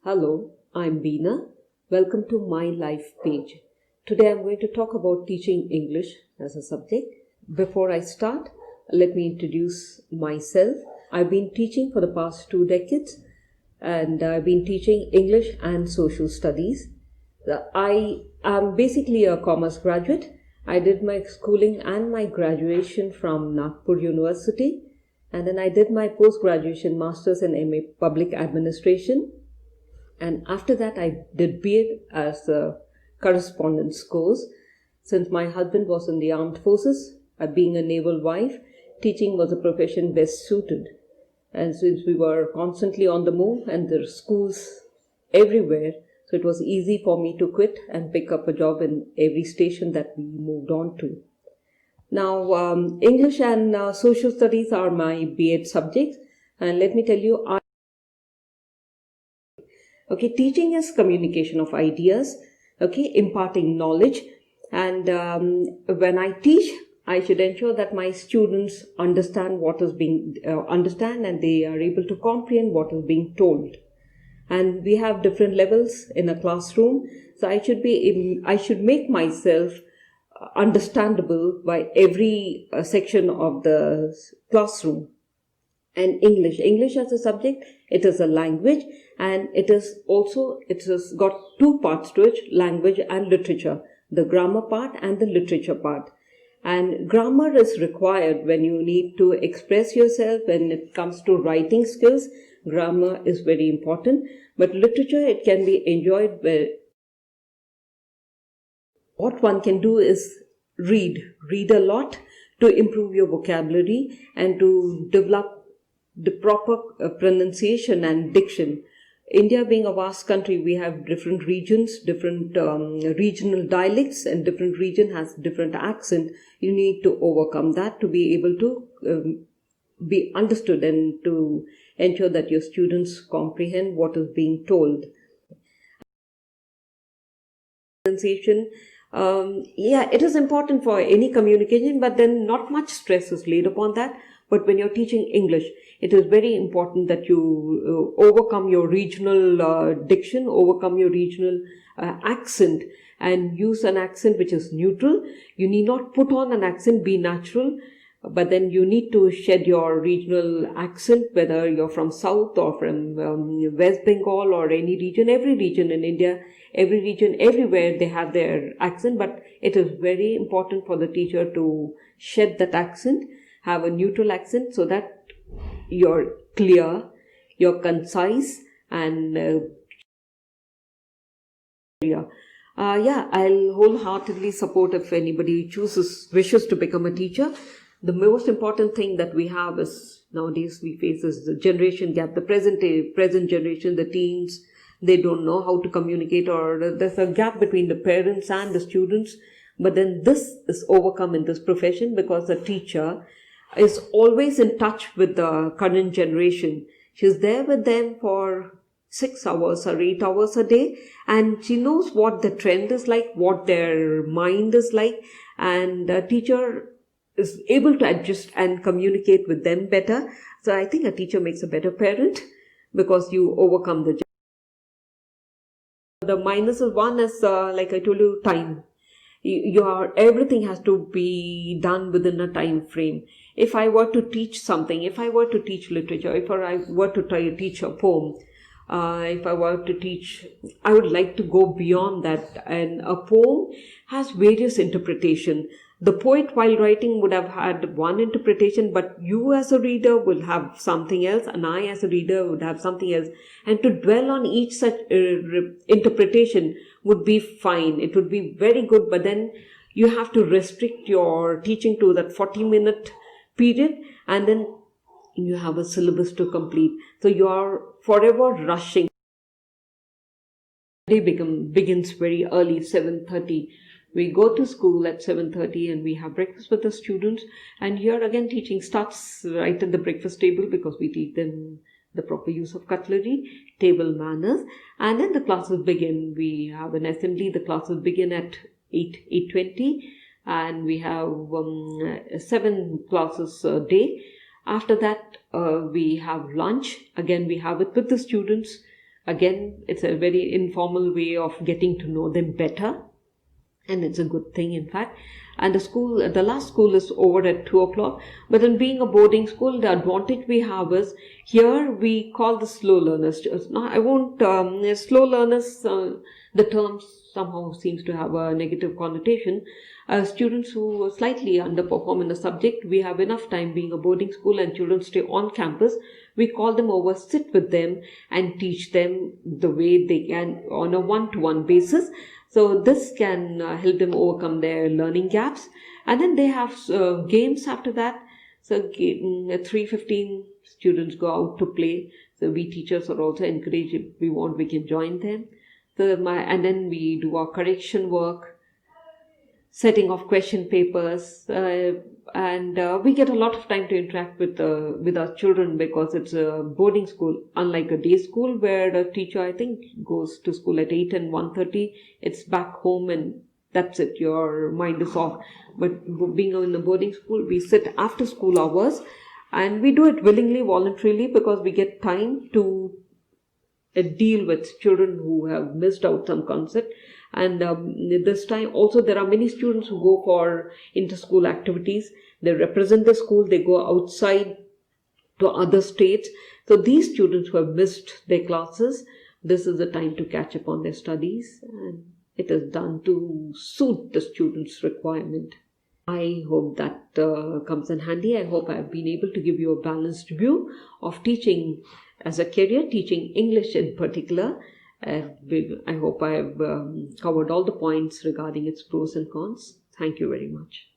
Hello, I'm Bina. Welcome to my LifePage. Today I'm going to talk about teaching English as a subject. Before I start, let me introduce myself. I've been teaching for the past 2 decades and I've been teaching English and social studies. I am basically a commerce graduate. I did my schooling and my graduation from Nagpur University, and then I did my post-graduation master's in MA Public Administration. And after that, I did B.Ed as a correspondence course. Since my husband was in the armed forces, being a naval wife, teaching was a profession best suited. And since we were constantly on the move and there are schools everywhere, so it was easy for me to quit and pick up a job in every station that we moved on to. Now, English and social studies are my B.Ed subjects. And let me tell you, teaching is communication of ideas, imparting knowledge. And when I teach, I should ensure that my students understand what is being, understand and they are able to comprehend what is being told. And we have different levels in a classroom. So I should make myself understandable by every section of the classroom. And English as a subject, it is a language, and it has got two parts to it, language and literature, the grammar part and the literature part. And grammar is required when you need to express yourself. When it comes to writing skills, grammar is very important. But literature, it can be enjoyed where what one can do is read a lot to improve your vocabulary and to develop the proper pronunciation and diction. India being a vast country, we have different regions, different regional dialects, and different region has different accent. You need to overcome that to be able to be understood and to ensure that your students comprehend what is being told. Pronunciation, it is important for any communication, but then not much stress is laid upon that. But when you're teaching English, it is very important that you overcome your regional diction, overcome your regional accent, and use an accent which is neutral. You need not put on an accent, be natural, but then you need to shed your regional accent, whether you're from South or from West Bengal or any region. Every region in India, every region, everywhere they have their accent, but it is very important for the teacher to shed that accent, have a neutral accent, so that you're clear, you're concise, and I'll wholeheartedly support if anybody wishes to become a teacher. The most important thing that we have is nowadays we face is the generation gap. The present generation, the teens, they don't know how to communicate, or there's a gap between the parents and the students. But then this is overcome in this profession because the teacher is always in touch with the current generation. She's there with them for 6 hours or 8 hours a day, and she knows what the trend is like, what their mind is like, and the teacher is able to adjust and communicate with them better. So I think a teacher makes a better parent because you overcome the minuses. One is, like I told you, time. Everything has to be done within a time frame. If I were to teach something, if I were to teach literature, if I were to try to teach a poem, if I were to teach, I would like to go beyond that. And a poem has various interpretation. The poet, while writing, would have had one interpretation, but you as a reader will have something else, and I as a reader would have something else. And to dwell on each such interpretation would be fine. It would be very good, but then you have to restrict your teaching to that 40-minute period, and then you have a syllabus to complete. So you are forever rushing. The day begins very early, 7:30. We go to school at 7:30 and we have breakfast with the students. And here again, teaching starts right at the breakfast table because we teach them the proper use of cutlery, table manners. And then the classes begin. We have an assembly. The classes begin at 8:20. And we have 7 classes a day. After that, we have lunch. Again, we have it with the students. Again, it's a very informal way of getting to know them better. And it's a good thing, in fact. And the last school is over at 2 o'clock. But in being a boarding school, the advantage we have is here we call the slow learners. Now, I won't, slow learners, the term somehow seems to have a negative connotation. Students who slightly underperform in the subject, we have enough time being a boarding school and children stay on campus. We call them over, sit with them and teach them the way they can on a one-to-one basis. So this can help them overcome their learning gaps. And then they have games after that. So at 3:15, students go out to play. So we teachers are also encouraged, if we want, we can join them. And then we do our correction work, setting of question papers, and we get a lot of time to interact with our children, because it's a boarding school, unlike a day school where the teacher, I think, goes to school at 8 and 1:30. It's back home and that's it, your mind is off. But being in a boarding school, we sit after school hours, and we do it willingly, voluntarily, because we get time to deal with children who have missed out some concept. And this time also there are many students who go for inter-school activities. They represent the school, they go outside to other states. So these students who have missed their classes, this is the time to catch up on their studies, and it is done to suit the students' requirement. I hope that comes in handy. I hope I've been able to give you a balanced view of teaching as a career, teaching English in particular. I hope I have covered all the points regarding its pros and cons. Thank you very much.